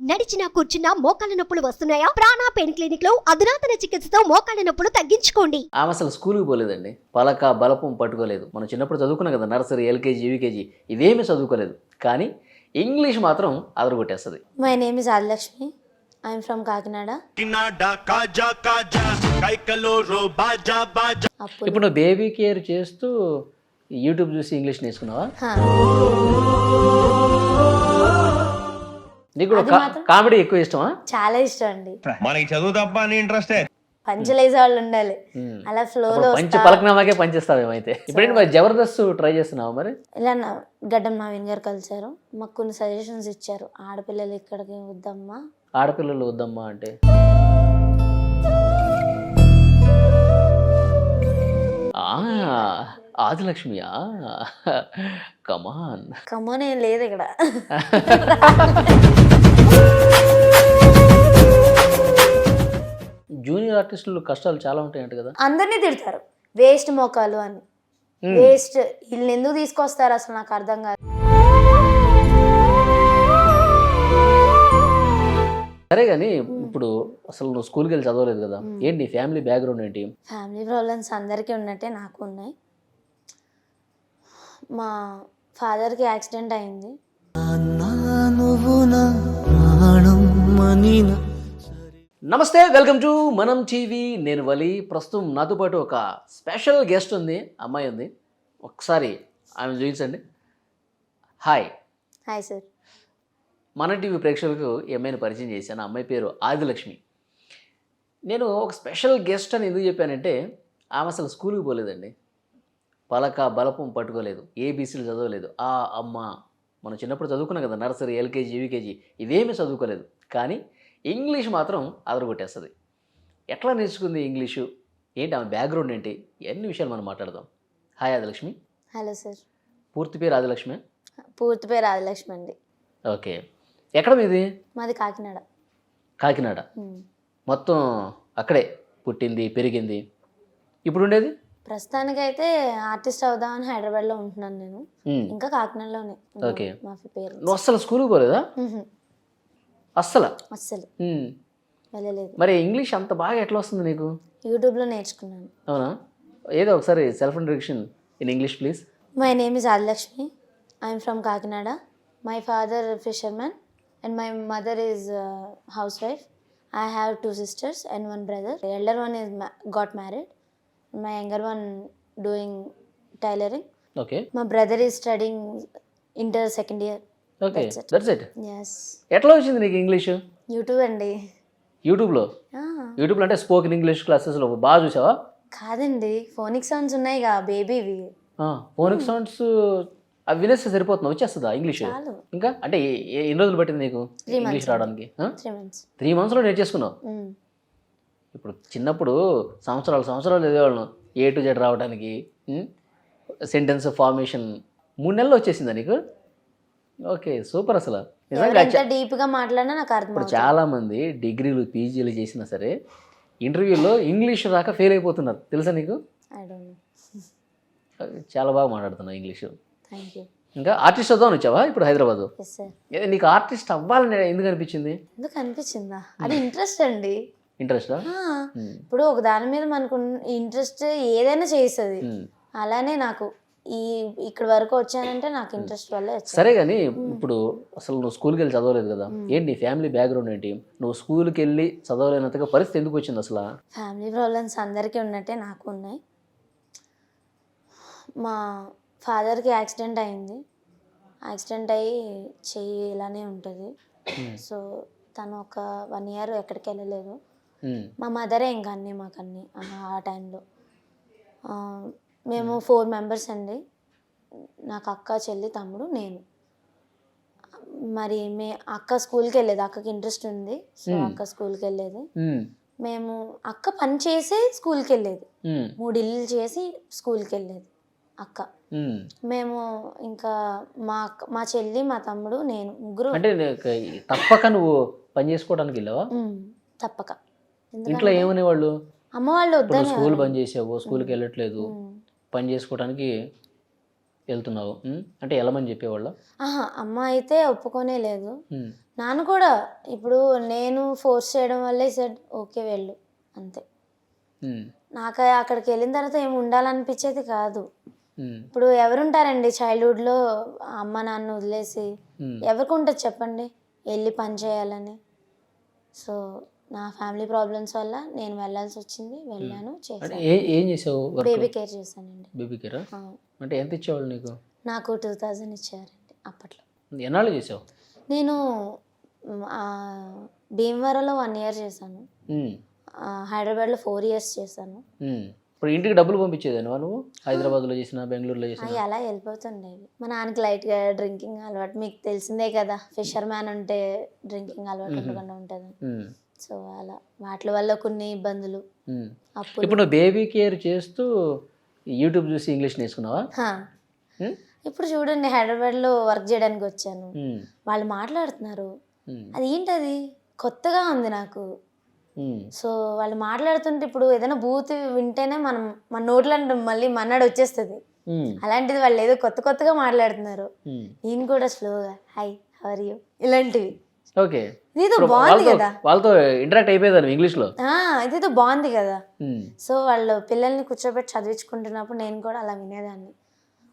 నడిచినా కూర్చున్నా మోకాళ్ళ నొప్పులు వస్తున్నాయా? ప్రాణ పెయిన్ క్లినిక్ లో అధునాతన చికిత్సతో మోకాళ్ళ నొప్పులు తగ్గించుకోండి. ఆమె అసలు స్కూల్కి పోలేదండి. పలక బలపం పట్టుకోలేదు. మనం చిన్నప్పుడు చదువుకున్నాం కదా, నర్సరీ, ఎల్కేజీ, యూకేజీ, ఇవేమీ చదువుకోలేదు. కానీ ఇంగ్లీష్ మాత్రం అదరగొట్టేస్తుంది. My name is Adilakshmi. I'm from Kakinada. ఇప్పుడు నువ్వు బేబీ కేర్ చేస్తూ యూట్యూబ్ చూసి ఇంగ్లీష్ నేర్చుకున్నావా? నీకు కూడా కామెడీ ఎక్కువ ఇష్టమా? చాలా ఇష్టం అండి. మనకి చదువు తప్ప అని ఇంట్రెస్ట్. పంచలేసే వాళ్ళు ఉండాలి, అలా ఫ్లోలో పంచి పలకనామాకే పంచేస్తావేమైతే. ఇప్పుడు మరి జబర్దస్త్ ట్రై చేస్తున్నావా? మరి ఇలా గడ్డం నవీన్ గారు కలిసారు, మాకు కొన్ని సజెషన్స్ ఇచ్చారు. ఆడపిల్లలు ఇక్కడికి వద్దమ్మా, ఆడపిల్లలు వద్దమ్మా అంటే ఆదిలక్ష్మియా? కమాన్ కమోన్ ఏం లేదు ఇక్కడ. జూనియర్ ఆర్టిస్టులు కష్టాలు చాలా ఉంటాయంట కదా. అందరినీ తిడతారు వేస్ట్ మోకాలు అని. వేస్ట్ వీళ్ళని ఎందుకు తీసుకొస్తారు అసలు నాకు అర్థం కాదు. సరే కానీ ఇప్పుడు అసలు నువ్వు స్కూల్కి వెళ్ళి చదవలేదు కదా, ఏంటి నీ ఫ్యామిలీ బ్యాక్గ్రౌండ్ ఏంటి? ఫ్యామిలీ ప్రాబ్లమ్స్ అందరికీ ఉన్నట్టే నాకు ఉన్నాయి. మా ఫాదర్కి యాక్సిడెంట్ అయింది. నమస్తే, వెల్కమ్ టు మనం టీవీ. నేను వలి. ప్రస్తుతం నాతో పాటు ఒక స్పెషల్ గెస్ట్ ఉంది, అమ్మాయి ఉంది. ఒకసారి ఆమె చూపించండి. హాయ్. Hi sir. మన టీవీ ప్రేక్షకులకు ఈ అమ్మాయిని పరిచయం చేశాను. అమ్మాయి పేరు ఆదిలక్ష్మి. నేను ఒక స్పెషల్ గెస్ట్ అని ఎందుకు చెప్పానంటే, ఆమె అసలు స్కూల్కి పోలేదండి. పలక బలపం పట్టుకోలేదు, ఏబీసీలు చదవలేదు. ఆ అమ్మ మనం చిన్నప్పుడు చదువుకున్నాం కదా, నర్సరీ, ఎల్కేజీ, యూకేజీ, ఇవేమీ చదువుకోలేదు. కానీ ఇంగ్లీష్ మాత్రం అదరగొట్టేస్తుంది. ఎట్లా నేర్చుకుంది ఇంగ్లీషు, ఏంటి ఆమె బ్యాక్గ్రౌండ్ ఏంటి, ఎన్ని విషయాలు మనం మాట్లాడదాం. హాయ్ ఆదిలక్ష్మి. Hello sir. పూర్తి పేరు ఆదిలక్ష్మి? పూర్తి పేరు ఆదిలక్ష్మి అండి. ఓకే. ఎక్కడ మీది? మాది కాకినాడ. కాకినాడ. మొత్తం అక్కడే పుట్టింది పెరిగింది. ఇప్పుడు ఉండేది? ప్రస్తుతానికి అయితే ఆర్టిస్ట్ అవుదామని హైదరాబాద్లో ఉంటున్నాను నేను. ఇంకా కాకినాడలోనే. ఓకే. మా పేరు. నువ్వు అస్సలు స్కూల్కి పోలేదా? అస్సలు వెళ్ళలేదు. మరి ఇంగ్లీష్ అంత బాగా ఎట్లా వస్తుంది నీకు? యూట్యూబ్లో నేర్చుకున్నాను. అవునా? ఏదో ఒకసారి self introduction in English please. My name is Adilakshmi. I'm from Kakinada. My father fisherman and my mother is housewife. I have 2 sisters and 1 brother. The elder one is got married. My younger one doing tailoring. Okay. My brother is studying inter second year. Okay. That's it. Yes. ఎట్లా వచ్చింది నీకు English? YouTube అండి. యూట్యూబ్లో? యూట్యూబ్లో అంటే spoken English క్లాసెస్లో బాగా చూసావా? కాదండి, ఫోనిక్ సౌండ్స్ ఉన్నాయిగా బేబీవి. ఫోనిక్ సౌండ్స్ అవి వినేస్తే సరిపోతుందా? వచ్చేస్తుందా ఇంగ్లీష్? ఇంకా అంటే ఎన్ని రోజులు పట్టింది నీకు ఇంగ్లీష్ రావడానికి? 3 monthsలో నేర్చేసుకున్నావు. ఇప్పుడు చిన్నప్పుడు సంవత్సరాలు చదివేవాళ్ళం A to Z రావడానికి. సెంటెన్స్ ఫార్మేషన్ 3 నెలల్లో వచ్చేసిందా నీకు? Okay, super. అసలు నిజంగా డీప్గా మాట్లాడినా నాకు అర్థం. ఇప్పుడు చాలామంది డిగ్రీలు పీజీలు చేసినా సరే ఇంటర్వ్యూలో ఇంగ్లీష్ రాక ఫెయిల్ అయిపోతున్నారు, తెలుసా నీకు? చాలా బాగా మాట్లాడుతున్నావు ఇంగ్లీషు. ఇంకా ఆర్టిస్ట్ అవుదామని వచ్చావా ఇప్పుడు హైదరాబాద్? నీకు ఆర్టిస్ట్ అవ్వాలని ఎందుకు అనిపించింది? ఎందుకు అనిపించిందా? అది ఇంట్రెస్ట్ అండి. ఇంట్రెస్టా? ఇప్పుడు ఒక దాని మీద మనకు ఇంట్రెస్ట్ ఏదైనా చేస్తుంది. అలానే నాకు ఇక్కడ వరకు వచ్చానంటే నాకు ఇంట్రెస్ట్ వల్ల వచ్చాను. సరే కానీ ఇప్పుడు అసలు నువ్వు స్కూల్కి వెళ్ళి చదవలేదు కదా, ఏంటి నీ ఫ్యామిలీ బ్యాక్గ్రౌండ్ ఏంటి? నువ్వు స్కూల్కి వెళ్ళి చదవలేనంతగా పరిస్థితి ఎందుకు వచ్చింది అసలు? ఫ్యామిలీ ప్రాబ్లమ్స్ అందరికీ ఉన్నట్టే నాకు ఉన్నాయి. మా ఫాదర్కి యాక్సిడెంట్ అయింది. యాక్సిడెంట్ అయ్యి చెయ్యి ఇలానే ఉంటుంది. సో తను ఒక 1 year ఎక్కడికి వెళ్ళలేదు. మా మదరే ఇంకా అన్నీ మాకన్నీ ఆ టైంలో. మేము 4 members అండి. నాకు అక్క, చెల్లి, తమ్ముడు, నేను. మరి అక్క స్కూల్కి వెళ్ళేది. అక్కకి ఇంట్రెస్ట్ ఉంది, సో అక్క స్కూల్కి వెళ్ళేది. మేము అక్క పని చేసి స్కూల్కి వెళ్ళేది. 3 ఇల్లులు చేసి స్కూల్కి వెళ్ళేది అక్క. మేము ఇంకా మా చెల్లి, మా తమ్ముడు, నేను ముగ్గురు. అంటే తప్పక నువ్వు పని చేసుకోవడానికి వెళ్ళావా? తప్పక. ఇంట్లో ఏమనేవాళ్ళు? అమ్మ వాళ్ళు వద్దని. స్కూల్ బంద్ చేసావు, స్కూల్కి వెళ్ళట్లేదు, పని చేసుకోవడానికి వెళ్తున్నావు అంటే వెళ్ళమని చెప్పేవాళ్ళ? ఆహా, అమ్మ అయితే ఒప్పుకోనే లేదు. నాన్న కూడా ఇప్పుడు నేను ఫోర్స్ చేయడం వల్లే సెడ్ ఓకే వెళ్ళు అంతే. నాకు అక్కడికి వెళ్ళిన తర్వాత ఏమి ఉండాలనిపించేది కాదు. ఇప్పుడు ఎవరుంటారండి చైల్డ్హుడ్లో అమ్మ నాన్న వదిలేసి? ఎవరికి ఉంటుంది చెప్పండి వెళ్ళి పని చేయాలని? సో నా ఫ్యామిలీ ప్రాబ్లమ్స్ వల్ల నేను వెళ్ళాల్సి వచ్చింది. వెళ్ళాను, చేశాను. ఏం చేసావు? బేబీ కేర్ చేశానండి. బేబీ కేరా? అంటే ఎంత ఇచ్చేవాళ్ళు నీకు? నాకు 2000 ఇచ్చారండి అప్పట్లో. ఎన్నాళ్ళు చేసావు? నేను భీమవరంలో 1 year చేశాను, హైదరాబాద్లో 4 years చేశాను. ఇప్పుడు ఇంటికి డబ్బులు పంపించేదాన్ని నువ్వు? హైదరాబాద్లో చేసిన, బెంగళూరులో చేసిన? అవి అలా వెళ్ళిపోతుండేవి. మా నాన్నకి లైట్గా డ్రింకింగ్ అలవాటు, మీకు తెలిసిందే కదా, ఫిషర్ మ్యాన్ అంటే డ్రింకింగ్ అలవాటు ఉండకుండా ఉంటుంది. సో అలా వాటి వల్ల కొన్ని ఇబ్బందులు. ఇప్పుడు నువ్వు బేబీ కేర్ చేస్తూ యూట్యూబ్ చూసి ఇంగ్లీష్ నేర్చుకున్నావా? ఇప్పుడు చూడండి, హైదరాబాద్లో వర్క్ చేయడానికి వచ్చాను, వాళ్ళు మాట్లాడుతున్నారు, అది ఏంటది కొత్తగా ఉంది నాకు. సో వాళ్ళు మాట్లాడుతుంటే ఇప్పుడు ఏదైనా బూత్ వింటేనే మనం మన నోట్లో మళ్ళీ మన్నాడు వచ్చేస్తుంది. అలాంటిది వాళ్ళు ఏదో కొత్తగా మాట్లాడుతున్నారు, నేను కూడా స్లోగా హై హౌ ఆర్ యూ ఇలాంటివి. ఓకే, ఇదేదో బాగుంది కదా, వాళ్ళతో ఇంటరాక్ట్ అయిపోయేదాన్ని ఇంగ్లీష్లో. ఇదేదో బాగుంది కదా. సో వాళ్ళు పిల్లల్ని కూర్చోబెట్టి చదివించుకుంటున్నప్పుడు నేను కూడా అలా వినేదాన్ని.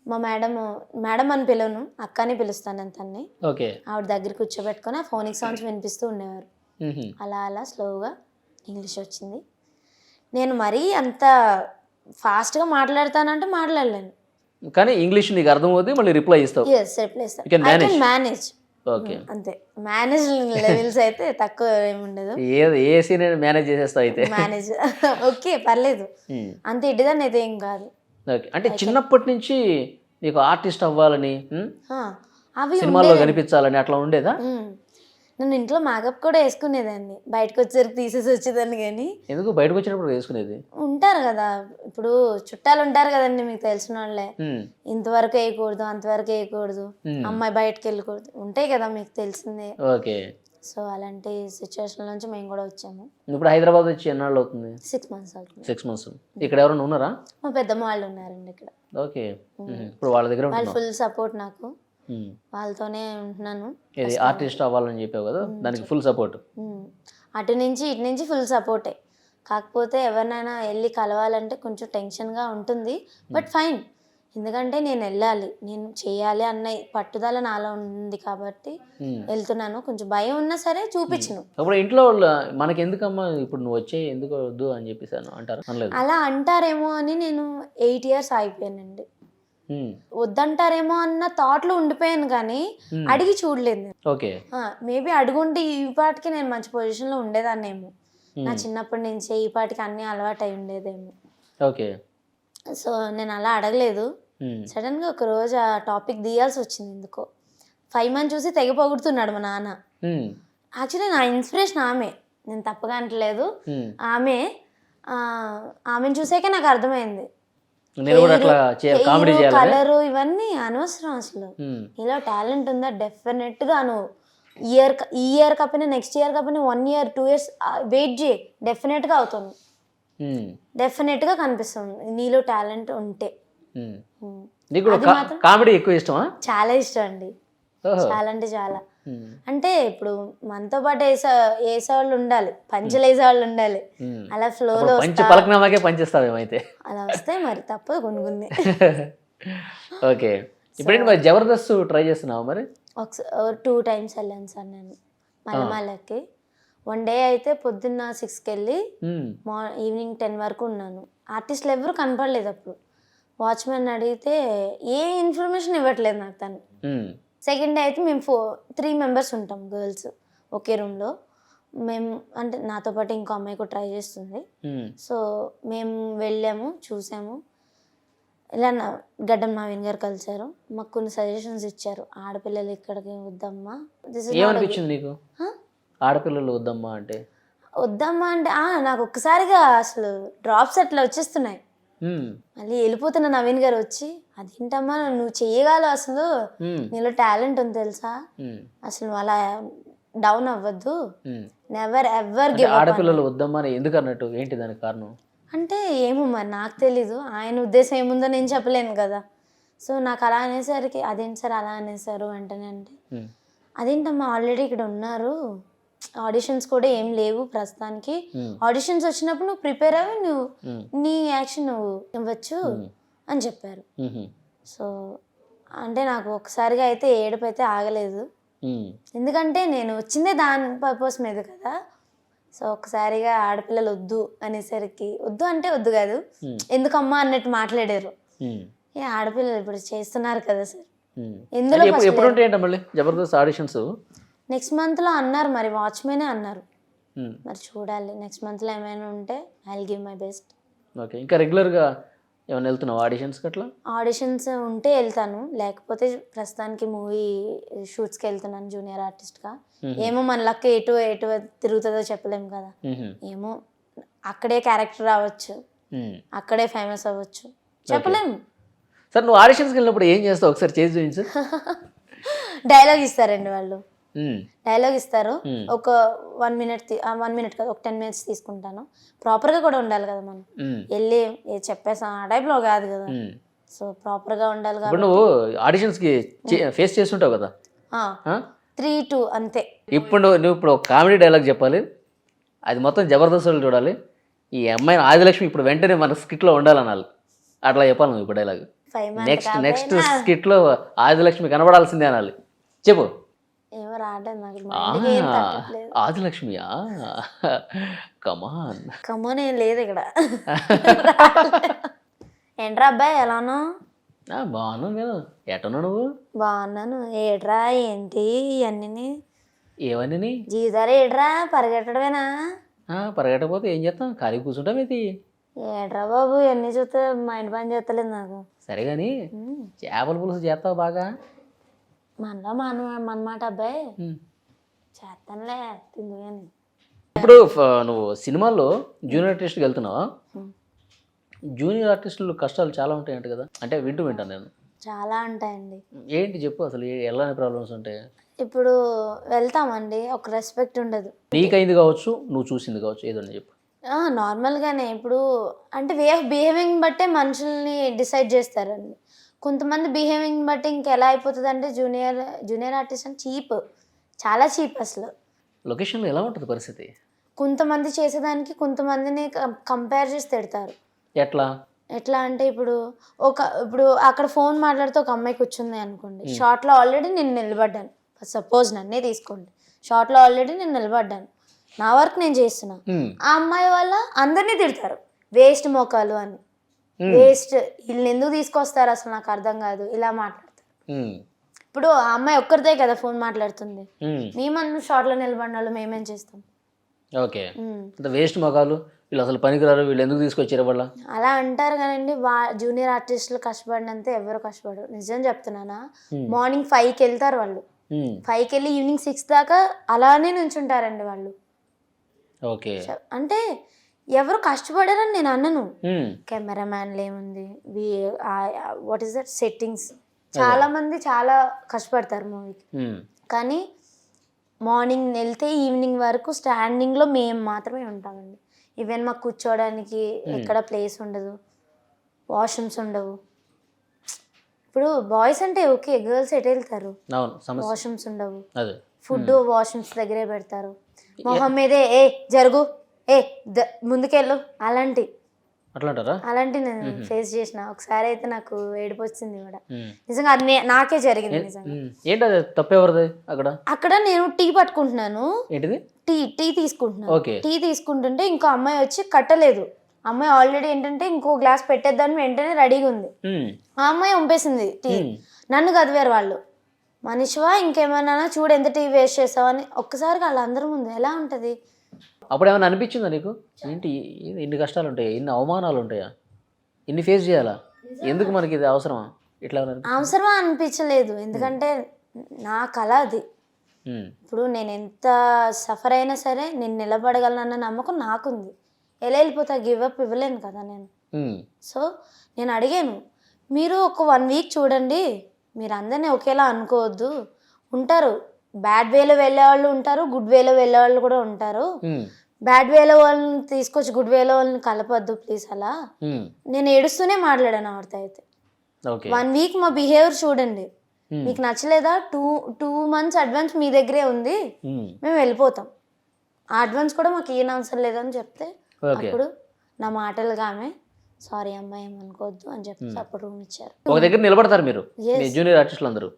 మా మేడం అని పిలవను, అక్కని పిలుస్తాను తన్ని. ఓకే, ఆవిడ దగ్గర కూర్చోబెట్టుకొని ఆ ఫోనిక్ సౌండ్స్ వినిపిస్తూ ఉండేవారు. అలా అలా స్లోగా ఇంగ్లీష్ వచ్చింది. నేను మరీ అంత ఫాస్ట్గా మాట్లాడతానంటే మాట్లాడలేను, కానీ ఇంగ్లీష్ నీకు అర్థమవుతుంది, మళ్ళీ రిప్లై ఇస్తావు. రిప్లై ఇస్తాను, ఐ కెన్ మేనేజ్. ఓకే, అంతే. మేనేజ్ లెవెల్స్ అయితే తక్కువ ఏముండదు, ఏ సీన్ మేనేజ్ చేసేస్తావు అయితే. మేనేజ్ ఓకే పర్లేదు, అంత ఇడ్డిదాన్ని అయితే ఏం కాదు. ఓకే, అంటే చిన్నప్పటి నుంచి నీకు ఆర్టిస్ట్ అవ్వాలని, అవి సినిమాల్లో కనిపించాలని అట్లా ఉండేదా? నేను ఇంట్లో మేకప్ కూడా వేసుకునేదాన్ని, బయటకు వచ్చేసరికి తీసేసి వచ్చేదాన్ని. కానీ ఎందుకు బయటకు వచ్చినప్పుడు వేసుకునేది? ఉంటారు కదా, ఇప్పుడు చుట్టాలు ఉంటారు కదండి, మీకు తెలిసిన వాళ్ళే, ఇంతవరకు వేయకూడదు అంతవరకు వేయకూడదు, అమ్మాయి బయటకు వెళ్ళకూడదు, ఉంటాయి కదా మీకు తెలిసిందే. ఓకే, సో అలాంటి సిచ్యువేషన్ నుంచి మేము కూడా వచ్చాము. ఇప్పుడు హైదరాబాద్ వచ్చి ఎన్నాళ్ళు అవుతుంది? 6 months అవుతుంది. 6 months. ఇక్కడ ఎవరైనా ఉన్నారా? మా పెద్దమ్మ వాళ్ళు ఉన్నారండి ఇక్కడ. ఓకే, ఇప్పుడు వాళ్ళ దగ్గర వాళ్ళు ఫుల్ సపోర్ట్ నాకు, వాళ్ళతోనే ఉంటున్నాను. ఇది ఆర్టిస్ట్ అవ్వాలని చెప్పావు కదా, దానికి ఫుల్ సపోర్ట్. అటు నుంచి ఇటు నుంచి ఫుల్ సపోర్టే. కాకపోతే ఎవరినైనా వెళ్ళి కలవాలంటే కొంచెం టెన్షన్గా ఉంటుంది, బట్ ఫైన్. ఎందుకంటే నేను వెళ్ళాలి, నేను చేయాలి అన్న పట్టుదల నాలో ఉంది కాబట్టి వెళ్తున్నాను. కొంచెం భయం ఉన్నా సరే చూపించను. అప్పుడు ఇంట్లో వాళ్ళు మనకి ఎందుకమ్మా ఇప్పుడు నువ్వు వచ్చే ఎందుకు వద్దు అని చెప్పేసి అంటారు? అలా అంటారేమో అని నేను 8 years అయిపోయానండి. వద్దంటారేమో అన్న థాట్లో ఉండిపోయాను, కానీ అడిగి చూడలేదు. ఓకే, మేబీ అడుగుంటే ఈ పాటికి నేను మంచి పొజిషన్లో ఉండేదాన్నేమో, నా చిన్నప్పటి నుంచి ఈ పాటికి అన్నీ అలవాటు అయి ఉండేదేమో. ఓకే, సో నేను అలా అడగలేదు. సడన్గా ఒక రోజు ఆ టాపిక్ తీయాల్సి వచ్చింది ఎందుకో. 5 months చూసి తెగ పొగుడుతున్నాడు మా నాన్న. యాక్చువల్లీ నా ఇన్స్పిరేషన్ ఆమె, నేను తప్పగా అంటలేదు, ఆమెను చూసాకే నాకు అర్థమైంది కలరు ఇవన్నీ అనవసరం అసలు. ఇలా టాలెంట్ ఉందా, డెఫినెట్గా నువ్వు ఈ ఇయర్ కాకపోయినా నెక్స్ట్ ఇయర్ కాకపోయినా 1 year 2 years వెయిట్ చేయి, డెఫినెట్గా అవుతుంది, డెఫినెట్గా కనిపిస్తుంది నీలో టాలెంట్ ఉంటే. కామెడీ ఎక్కువ ఇష్టమా? చాలా ఇష్టం అండి, చాలా అంటే చాలా. అంటే ఇప్పుడు మనతో పాటు వేసేవాళ్ళు ఉండాలి, పంచలు వేసేవాళ్ళు ఉండాలి, అలా ఫ్లోలో పంచేస్తావేమైతే అలా వస్తే మరి తప్పదు కొనుక్కుంది. ఓకే, ఇప్పుడు జబర్దస్త్ ట్రై చేస్తున్నావు మరి? 2 times వెళ్ళాను సార్ నేను మల్లెమాలకి. 1 day అయితే పొద్దున్న 6కి వెళ్ళి ఈవినింగ్ 10 వరకు ఉన్నాను. ఆర్టిస్టులు ఎవరు కనపడలేదు అప్పుడు. వాచ్మెన్ అడిగితే ఏ ఇన్ఫర్మేషన్ ఇవ్వట్లేదు నాకు తను. సెకండ్ డే అయితే మేము 3 members ఉంటాం గర్ల్స్ ఒకే రూమ్లో. మేము అంటే నాతో పాటు ఇంకో అమ్మాయి కూడా ట్రై చేస్తుంది. సో మేము వెళ్ళాము, చూసాము. ఇలా గడ్డం నవీన్ గారు కలిసారు, మాకు కొన్ని సజెషన్స్ ఇచ్చారు. ఆడపిల్లలు ఇక్కడికి వద్దమ్మా. ఏమనిపించింది నీకు ఆడపిల్లలు వద్దమ్మా అంటే? వద్దమ్మా అంటే నాకు ఒక్కసారిగా అసలు డ్రాప్స్ అట్లా వచ్చేస్తున్నాయి. మళ్ళీ వెళ్ళిపోతున్న నవీన్ గారు వచ్చి, అదేంటమ్మా నువ్వు చెయ్యగలవు, అసలు నీలో టాలెంట్ ఉంది తెలుసా, అసలు నువ్వు అలా డౌన్ అవ్వద్దు, నెవర్ ఎవర్ గివ్ అప్. ఆడపిల్లలు వద్దమ్మా ఎందుకు అన్నట్టు, ఏంటి దానికి కారణం? అంటే ఏమో మరి నాకు తెలీదు, ఆయన ఉద్దేశం ఏముందో నేను చెప్పలేను కదా. సో నాకు అలా అనేసరికి అదేంటి సార్ అలా అనేసారు వెంటనే అంటే అదేంటమ్మా ఆల్రెడీ ఇక్కడ ఉన్నారు, ఆడిషన్స్ కూడా ఏం లేవు ప్రస్తుతానికి, ఆడిషన్స్ వచ్చినప్పుడు నువ్వు ప్రిపేర్ అవ్వి నువ్వు నీ యాక్షన్ నువ్వు ఇవ్వచ్చు అని చెప్పారు. సో అంటే నాకు ఒకసారిగా అయితే ఏడుపు అయితే ఆగలేదు, ఎందుకంటే నేను వచ్చిందే దాని పర్పస్ మీద కదా. సో ఒకసారిగా ఆడపిల్లలు వద్దు అనేసరికి, వద్దు అంటే వద్దు కాదు, ఎందుకమ్మా అన్నట్టు మాట్లాడారు. ఏ ఆడపిల్లలు ఇప్పుడు చేస్తున్నారు కదా సార్, ఎందులో ఎప్పుడు ఉంటాయంట మళ్ళీ జబర్దస్త్ ఆడిషన్స్? నెక్స్ట్ మంత్లో అన్నారు, మరి వాచ్మెనే అన్నారు. మరి చూడాలి నెక్స్ట్ మంత్లో ఏమైనా ఉంటే I will give my best. Okay, ఇంకా రెగ్యులర్గా ఏమైనా వెళ్తున్నావు ఆడిషన్స్కి అట్లా? ఆడిషన్స్ ఉంటే వెళ్తాను, లేకపోతే ప్రస్తుతానికి మూవీ షూట్స్కి వెళ్తున్నాను జూనియర్ ఆర్టిస్ట్గా. ఏమో మన లక్ ఎటు ఎటు తిరుగుతుందో చెప్పలేము కదా, ఏమో అక్కడే క్యారెక్టర్ రావచ్చు, అక్కడే ఫేమస్ అవ్వచ్చు, చెప్పలేము. సార్ నువ్వు ఆడిషన్స్కి వెళ్ళినప్పుడు ఏం చేస్తావు ఒకసారి చేసి చూపించు. డైలాగ్ ఇస్తారండి వాళ్ళు, డైలాగ్ ఇస్తారు. ఒక 1 minute కాదు, ఒక 10 minutes తీసుకుంటాను. ప్రాపర్గా కూడా ఉండాలి కదా మనం, వెళ్ళి చెప్పేసాం ఆ టైప్లో కాదు కదా. సో ప్రాపర్గా ఉండాలి కాబట్టి. ఇప్పుడు నువ్వు ఆడిషన్స్కి ఫేస్ చేస్తుంటావు కదా, 3-2 అంతే. ఇప్పుడు నువ్వు ఇప్పుడు ఒక కామెడీ డైలాగ్ చెప్పాలి, అది మొత్తం జబర్దస్త్ చూడాలి. ఈ అమ్మాయిని ఆదిలక్ష్మి ఇప్పుడు వెంటనే మన స్కిట్లో ఉండాలనాలి, అట్లా చెప్పాలి నువ్వు ఇప్పుడు డైలాగ్. నెక్స్ట్ స్కిట్లో ఆదిలక్ష్మి కనబడాల్సిందే అనాలి, చెప్పు. ఏమో రావడం నాకు, ఆదిలక్ష్మియా, కమాన్ కమాన్ ఏం లేదు ఇక్కడ. ఏంట్రా అబ్బాయి ఎలానో? బాగున్నాను నేను, ఎటన్నా నువ్వు? బాగున్నాను. ఏట్రా ఏంటి ఇవన్నీ? ఏవన్నీ జీవితాలు ఏట్రా పరిగెట్టడమేనా? పరిగెట్టకపోతే ఏం చేస్తాం, ఖాళీ కూర్చుంటాం. ఇది ఏట్రా బాబు ఇవన్నీ చూస్తే మైండ్ పని చేస్తలేదు నాకు. సరే కానీ చేపల పులుసు చేస్తావు బాగా? మనలో మనమాట అబ్బాయి, చేస్తానులే తిందు కానీ. ఇప్పుడు నువ్వు సినిమాల్లో జూనియర్ ఆర్టిస్ట్కి వెళ్తున్నావా? జూనియర్ ఆర్టిస్టులు కష్టాలు చాలా ఉంటాయంట కదా, అంటే వింటాను నేను. చాలా ఉంటాయండి. ఏంటి చెప్పు అసలు, ఎలాంటి ప్రాబ్లమ్స్ ఉంటాయి? ఇప్పుడు వెళ్తామండి, ఒక రెస్పెక్ట్ ఉండదు. నీకైంది కావచ్చు, నువ్వు చూసింది కావచ్చు, ఏదన్నా చెప్పు. నార్మల్గానే ఇప్పుడు అంటే వే ఆఫ్ బిహేవింగ్ బట్టే మనుషుల్ని డిసైడ్ చేస్తారండి. కొంతమంది బిహేవింగ్ బట్టి ఇంకెలా అయిపోతుంది అంటే జూనియర్ ఆర్టిస్ట్ అని చీప్, చాలా చీప్ అసలు. లొకేషన్లో ఎలా ఉంటుంది పరిస్థితి? కొంతమంది చేసేదానికి కొంతమందిని కంపేర్ చేసి తిడతారు. ఎట్లా అంటే ఇప్పుడు అక్కడ ఫోన్ మాట్లాడితే ఒక అమ్మాయి కూర్చుంది అనుకోండి, షార్ట్లో ఆల్రెడీ నేను నిలబడ్డాను, సపోజ్ నన్నే తీసుకోండి, షార్ట్లో ఆల్రెడీ నేను నిలబడ్డాను, నా వర్క్ నేను చేస్తున్నా, ఆ అమ్మాయి వల్ల అందరినీ తిడతారు వేస్ట్ మోకాలు అని, వేస్ట్, వీళ్ళని ఎందుకు తీసుకొస్తారు అసలు నాకు అర్థం కాదు, ఇలా మాట్లాడతారు. ఇప్పుడు ఆ అమ్మాయి ఒక్కరిదే కదా ఫోన్ మాట్లాడుతుంది, మేమన్నా షార్ట్లో నిలబడిన వాళ్ళు మేమేం చేస్తాం? ఓకే, వేస్ట్ మోకాలు, వీళ్ళు అసలు పనికిరారు, వీళ్ళు ఎందుకు తీసుకొచ్చారు వాళ్ళ అలా అంటారు కానండి. జూనియర్ ఆర్టిస్టులు కష్టపడినంత ఎవరు కష్టపడరు, నిజం చెప్తున్నానా. మార్నింగ్ 5కి వెళ్తారు వాళ్ళు, 5కి వెళ్ళి ఈవినింగ్ 6 దాకా అలానే నుంచుంటారండి వాళ్ళు. ఓకే, అంటే ఎవరు కష్టపడారని నేను అన్నను. కెమెరామ్యాన్లు ఏముంది, వాట్ ఈస్ దట్ సెట్టింగ్స్, చాలా మంది చాలా కష్టపడతారు మూవీకి. కానీ మార్నింగ్ వెళ్తే ఈవినింగ్ వరకు స్టాండింగ్లో మేము మాత్రమే ఉంటామండి. ఈవెన్ మాకు కూర్చోవడానికి ఎక్కడ ప్లేస్ ఉండదు, వాష్రూమ్స్ ఉండవు. ఇప్పుడు బాయ్స్ అంటే ఓకే, గర్ల్స్ ఎటు వెళ్తారు, వాష్రూమ్స్ ఉండవు, ఫుడ్ వాష్రూమ్స్ దగ్గరే పెడతారు, మొహం మీదే జరుగు ముందుకెళ్ళు అలాంటి నేను ఫేస్ చేసిన. ఒకసారి అయితే నాకు ఏడుపు వచ్చింది కూడా, నిజంగా అది నాకే జరిగింది నిజంగా. అక్కడ నేను టీ పట్టుకుంటున్నాను, టీ తీసుకుంటున్నాను, టీ తీసుకుంటుంటే ఇంకో అమ్మాయి వచ్చి కట్టలేదు. అమ్మాయి ఆల్రెడీ ఏంటంటే ఇంకో గ్లాస్ పెట్టేద్దాన్ని వెంటనే రెడీగా ఉంది, ఆ అమ్మాయి పంపేసింది టీ. నన్ను కదివారు వాళ్ళు, మనిషివా ఇంకేమన్నా చూడు ఎంత టీ వేస్ట్ చేసావని. ఒక్కసారిగా వాళ్ళందరి ముందు ఎలా ఉంటుంది? అప్పుడు ఏమైనా అనిపించిందా నీకు, ఏంటి ఇన్ని కష్టాలు ఉంటాయా, ఇన్ని అవమానాలు ఉంటాయా, ఇన్ని ఫేస్ చేయాలా, ఎందుకు మనకి ఇది అవసరమా, ఇట్లా అవసరమా అనిపించలేదు, ఎందుకంటే నా కళ అది. ఇప్పుడు నేను ఎంత సఫర్ అయినా సరే నేను నిలబడగలనన్న నమ్మకం నాకుంది. ఎలా వెళ్ళిపోతా, గివప్ ఇవ్వలేను కదా నేను. సో నేను అడిగాను, మీరు ఒక 1 వీక్ చూడండి, మీరు అందరినీ ఒకేలా అనుకోవద్దు, ఉంటారు బ్యాడ్ వేలో వెళ్ళే వాళ్ళు ఉంటారు, గుడ్ వేలో వెళ్ళే వాళ్ళు కూడా ఉంటారు. బ్యాడ్ వేలో వాళ్ళని తీసుకొచ్చి గుడ్ వేలో వాళ్ళని కలపద్దు ప్లీజ్ అలా. నేను ఏడుస్తూనే మాట్లాడాను ఆవిడతో అయితే. ఓకే 1 వీక్ మా బిహేవియర్ చూడండి, మీకు నచ్చలేదా, 2 months అడ్వాన్స్ మీ దగ్గరే ఉంది, మేము వెళ్ళిపోతాం, ఆ అడ్వాన్స్ కూడా మాకు ఏం అవసరం లేదని చెప్తే అప్పుడు నా మాటలుగా ఆమె సారీ అమ్మాయి ఏమనుకోవద్దు అని చెప్పేసి అప్పుడు రూమ్ ఇచ్చారు. ఒక దగ్గర నిలబడతారు మీరు, మీ జూనియర్ ఆర్టిస్టులు అందరూ.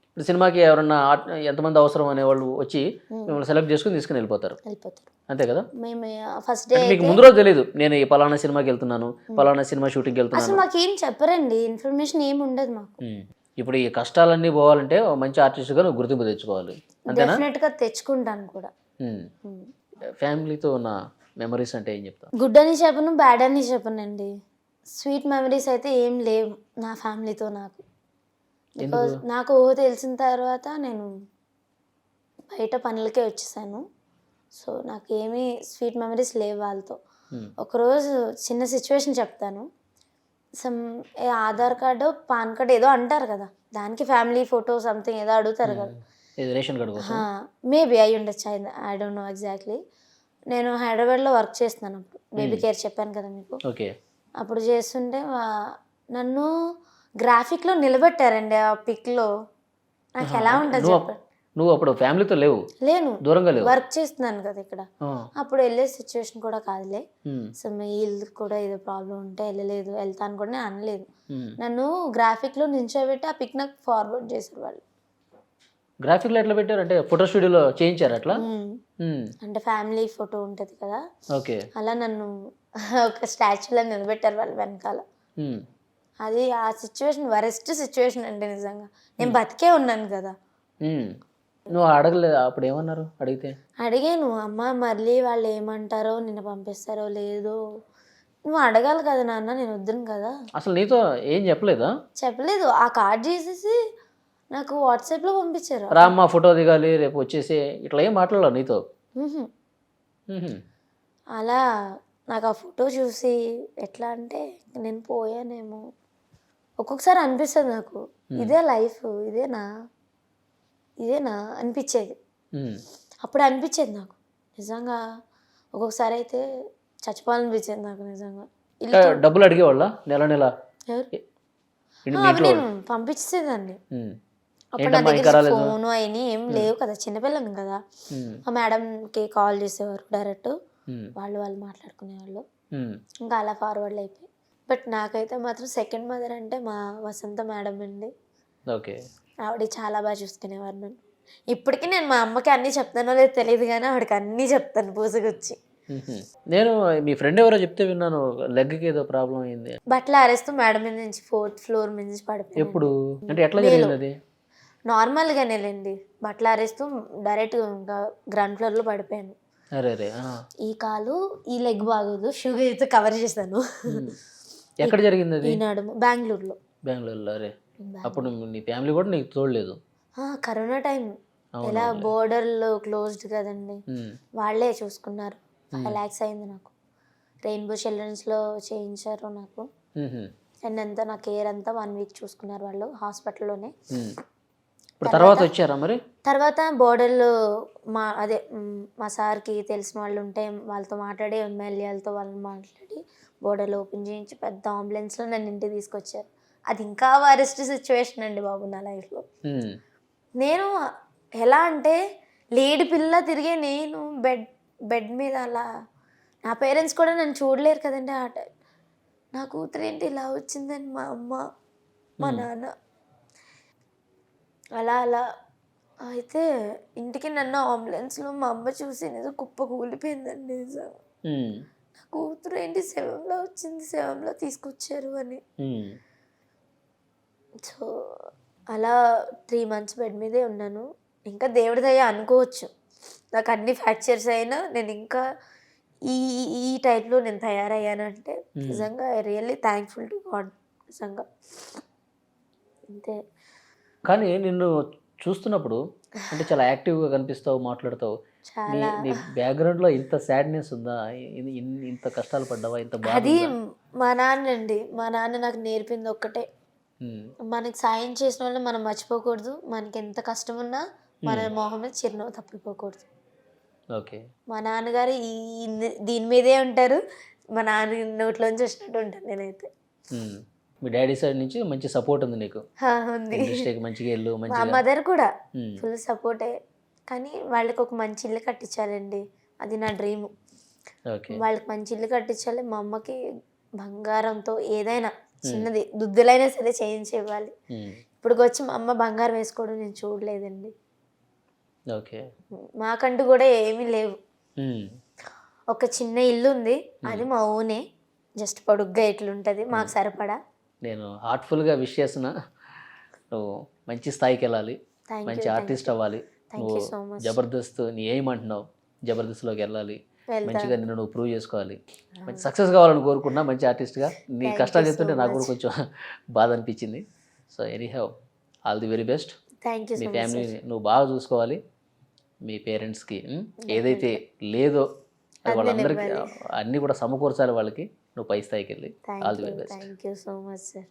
ఇప్పుడు సినిమాకి ఎవరన్నా ఎంతమంది అవసరం అనేవాళ్ళు వచ్చి మిమ్మల్ని సెలెక్ట్ చేసుకుని తీసుకుని వెళ్ళిపోతారు, అంతే కదా? మేము ఫస్ట్ డే మీకు ముందు రోజు తెలియదు నేను ఈ పలానా సినిమాకి వెళ్తున్నాను, పలానా సినిమా షూటింగ్కి అసలు వెళ్తున్నాను, మాకేం చెప్పరండి, ఇన్ఫర్మేషన్ ఏమి ఉండదు మాకు. ఇప్పుడు ఈ కష్టాలన్నీ పోవాలంటే ఓ మంచి ఆర్టిస్ట్గా నువ్వు గుర్తింపు తెచ్చుకోవాలి, అంతేనా? డెఫినెట్ గా తెచ్చుకుంటాను కూడా. ఫ్యామిలీతో ఉన్న మెమరీస్ అంటే ఏం చెప్తాను? గుడ్ అని చెప్పను, బ్యాడ్ అని చెప్పనండి. స్వీట్ మెమరీస్ అయితే ఏం లేవు నా ఫ్యామిలీతో నాకు. బికాజ్ నాకు తెలిసిన తర్వాత నేను బయట పనులకే వచ్చేసాను, సో నాకు ఏమీ స్వీట్ మెమరీస్ లేవు వాళ్ళతో. ఒకరోజు చిన్న సిచ్యువేషన్ చెప్తాను. ఆధార్ కార్డు పాన్ కార్డు ఏదో అంటారు కదా, దానికి ఫ్యామిలీ ఫోటో సంథింగ్ ఏదో అడుగుతారు కదా, రేషన్ కార్డు కోసం మేబీ అయి ఉండొచ్చు, ఐ డోంట్ నో ఎగ్జాక్ట్లీ. నేను హైదరాబాద్లో వర్క్ చేస్తున్నాను అప్పుడు, బేబీ కేర్ చెప్పాను కదా మీకు. ఓకే. అప్పుడు చేస్తుంటే నన్ను గ్రాఫిక్లో నిలబెట్టారండి ఆ పిక్లో. నాకు ఎలా ఉంటుంది చెప్పండి. నువ్వు అప్పుడు ఫ్యామిలీతో లేను, దూరంగా లేవు, వర్క్ చేస్తున్నాను కదా ఇక్కడ. అప్పుడు వెళ్ళే సిచ్యువేషన్ కూడా కాదులే. సో మీ ఇల్లు కూడా ఏదో ప్రాబ్లం ఉంటే వెళ్ళలేదు, వెళ్తాను కూడా నేను అనలేదు. నన్ను గ్రాఫిక్లో నించోబెట్టి ఆ పిక్ నాకు ఫార్వర్డ్ చేశారు వాళ్ళు. గ్రాఫిక్లో ఎట్లా పెట్టారు అంటే ఫోటో స్టూడియోలో చేయించారు అట్లా? అంటే ఫ్యామిలీ ఫోటో ఉంటుంది కదా, ఓకే, అలా నన్ను ఒక స్టాచ్యూలో నిలబెట్టారు వాళ్ళు వెనకాల. అది ఆ సిచ్యువేషన్ వరెస్ట్ సిచ్యువేషన్ అండి నిజంగా. నేను బతికే ఉన్నాను కదా. నువ్వు అడగలేదు అప్పుడు? ఏమన్నారు అడిగితే? అడిగాను, అమ్మ మళ్ళీ వాళ్ళు ఏమంటారో, నిన్ను పంపిస్తారో లేదో, నువ్వు అడగాలి కదా నాన్న, నేను వద్దును కదా. అసలు నీతో ఏం చెప్పలేదా? చెప్పలేదు. ఆ కార్డ్ చేసేసి నాకు వాట్సాప్లో పంపించారు, రామ్మ ఫోటో దిగాలి రేపు వచ్చేసి, ఇట్లా ఏం మాట్లాడాలి నీతో? అలా నాకు ఆ ఫోటో చూసి ఎట్లా అంటే నేను పోయానేమో ఒక్కొక్కసారి అనిపిస్తుంది నాకు, ఇదే లైఫ్, ఇదేనా అనిపించేది. అప్పుడు అనిపించేది నాకు నిజంగా. ఒక్కొక్కసారి అయితే చచ్చిపోవాలనిపించేది నాకు నిజంగా. డబ్బులు అడిగేవాళ్ళ నెల నెల? అవి నేను పంపించేదాన్ని. అప్పుడు నా దగ్గర ఫోను అయినా ఏం లేవు కదా, చిన్నపిల్లని కదా. ఆ మేడంకి కాల్ చేసేవారు డైరెక్ట్, వాళ్ళు మాట్లాడుకునేవాళ్ళు, ఇంకా అలా ఫార్వర్డ్ అయిపోయి. బట్ నాకైతే మాత్రం సెకండ్ మదర్ అంటే మా వసంత మేడం అండి. ఓకే. ఆవిడ చాలా బాగా చూసుకునేవారు నన్ను. ఇప్పటికీ నేను మా అమ్మకి అన్నీ చెప్తానో లేదో తెలియదు కానీ ఆవిడకి అన్నీ చెప్తాను పూసకొచ్చి. నేను మీ ఫ్రెండ్ ఎవరో చెప్తే విన్నాను, లెగ్కి ఏదో ప్రాబ్లం అయింది. బట్టలు ఆరేస్తూ మేడం మీద నుంచి 4th floor మీద నుంచి పడిపోయింది. ఎప్పుడు అంటే ఎట్లా జరిగింది అది? నార్మల్గానే లేండి, బట్టలు ఆరేస్తూ డైరెక్ట్ ఇంకా గ్రౌండ్ ఫ్లోర్లో పడిపోయాను. అరే ఈ కాలు ఈ లెగ్ బాగోదు, షుగర్ అయితే కవర్ చేశాను. ఎక్కడ జరిగింది అది? ఈనాడు బెంగళూరులో. అరే అప్పుడు నీ ఫ్యామిలీ కూడా నీకు చూడలేదు? కరోనా టైం, ఎలా బోర్డర్లో క్లోజ్డ్ కదండి, వాళ్ళే చూసుకున్నారు. 5 lakhs అయింది నాకు. రెయిన్బో చిల్డ్రన్స్లో చేయించారు నాకు. అండ్ అంతా నా కేర్ అంతా 1 week చూసుకున్నారు వాళ్ళు హాస్పిటల్లోనే. తర్వాత వచ్చారా మరి? తర్వాత బోర్డర్లో మా సార్కి తెలిసిన వాళ్ళు ఉంటే వాళ్ళతో మాట్లాడి, ఎమ్మెల్యేలతో వాళ్ళని మాట్లాడి బోర్డర్లో ఓపెన్ చేయించి పెద్ద అంబులెన్స్లో నన్ను ఇంటికి తీసుకొచ్చారు. అది ఇంకా వరెస్ట్ సిచ్యువేషన్ అండి బాబు నా లైఫ్లో. నేను ఎలా అంటే లేడి పిల్ల తిరిగే నేను బెడ్ మీద అలా, నా పేరెంట్స్ కూడా నన్ను చూడలేరు కదండి ఆ టైం. నా కూతురు ఏంటి ఇలా వచ్చిందని మా అమ్మ మా నాన్న అలా అయితే ఇంటికి నన్ను అంబులెన్స్లో మా అమ్మ చూసి ఏదో కుప్ప కూలిపోయిందండి నిజంగా. నా కూతురు ఏంటి 7లో వచ్చింది, 7లో తీసుకొచ్చారు అని. సో అలా 3 months బెడ్ మీదే ఉన్నాను. ఇంకా దేవుడి దయ అనుకోవచ్చు, నాకు అన్ని ఫ్రాక్చర్స్ అయినా నేను ఇంకా ఈ టైప్లో నేను తయారయ్యానంటే నిజంగా I really thankful to God నిజంగా. అంతే. కానీ నిన్ను చూస్తున్నప్పుడు అంటే చాలా యాక్టివ్గా కనిపిస్తావు, మాట్లాడతావు. నీ బ్యాక్గ్రౌండ్లో ఇంత సాడ్నెస్ ఉందా? ఇంత కష్టాలు పడ్డావా? ఇంత బాధ? అది మా నాన్న అండి. మా నాన్న నాకు నేర్పింది ఒక్కటే, మనకి సాయం చేసిన వాళ్ళని మనం మర్చిపోకూడదు. మనకి ఎంత కష్టం ఉన్నా మన మొహం మీద చిరునవ్వు తప్పిపోకూడదు. ఓకే. మా నాన్నగారు దీని మీదే ఉంటారు. మా నాన్న నోట్లోంచి వచ్చినట్టు ఉంటాను నేనైతే. మీ డాడీ సైడ్ నుంచి మంచి సపోర్ట్ ఉంది నీకు, ఉంది. ఇండస్ట్రీకి మంచిగా వెళ్ళు మా మంచిగా. మదర్ కూడా ఉమ్, ఫుల్ సపోర్టే, కానీ వాళ్ళకి ఒక మంచి ఇల్లు కట్టించాలండి, అది నా డ్రీము. ఓకే. వాళ్ళకి మంచి ఇల్లు కట్టించాలి, మా అమ్మకి బంగారంతో ఏదైనా చిన్నది దుద్దులైనా సరే చేయించి ఇవ్వాలి. ఉమ్, ఇప్పుడు వచ్చి మా అమ్మ బంగారం వేసుకోవడం నేను చూడలేదండి. ఓకే. మాకంటూ కూడా ఏమీ లేవు. ఉమ్, ఒక చిన్న ఇల్లు ఉంది, అది మా ఓనే, జస్ట్ పొడుగ్గా ఇట్లుంటుంది, మాకు సరిపడా. నేను హార్ట్ఫుల్గా విష్ చేస్తున్నా, నువ్వు మంచి స్థాయికి వెళ్ళాలి, థ్యాంక్ మంచి యూ, ఆర్టిస్ట్ అవ్వాలి. థ్యాంక్ నువ్వు యూ సో మచ్. జబర్దస్త్ నీ ఏమంటున్నావు, జబర్దస్త్లోకి వెళ్ళాలి, మంచిగా వెళ్తాను. నిన్ను నువ్వు ప్రూవ్ చేసుకోవాలి, మంచి సక్సెస్ కావాలని కోరుకున్నా, మంచి ఆర్టిస్ట్గా. నీ Thank కష్టాలు you చెప్తుంటే so నాకు కూడా much. కొంచెం బాధ అనిపించింది. So any have all the very best. Thank you me so much. ఫ్యామిలీని నువ్వు బాగా చూసుకోవాలి, మీ పేరెంట్స్కి ఏదైతే లేదో అది అన్నీ వాళ్ళందరికీ ఇవ్వాలి. అన్నీ కూడా సమకూర్చాలి వాళ్ళకి. నువ్వు పై స్థాయికి వెళ్ళి all the very best. Thank you so much sir.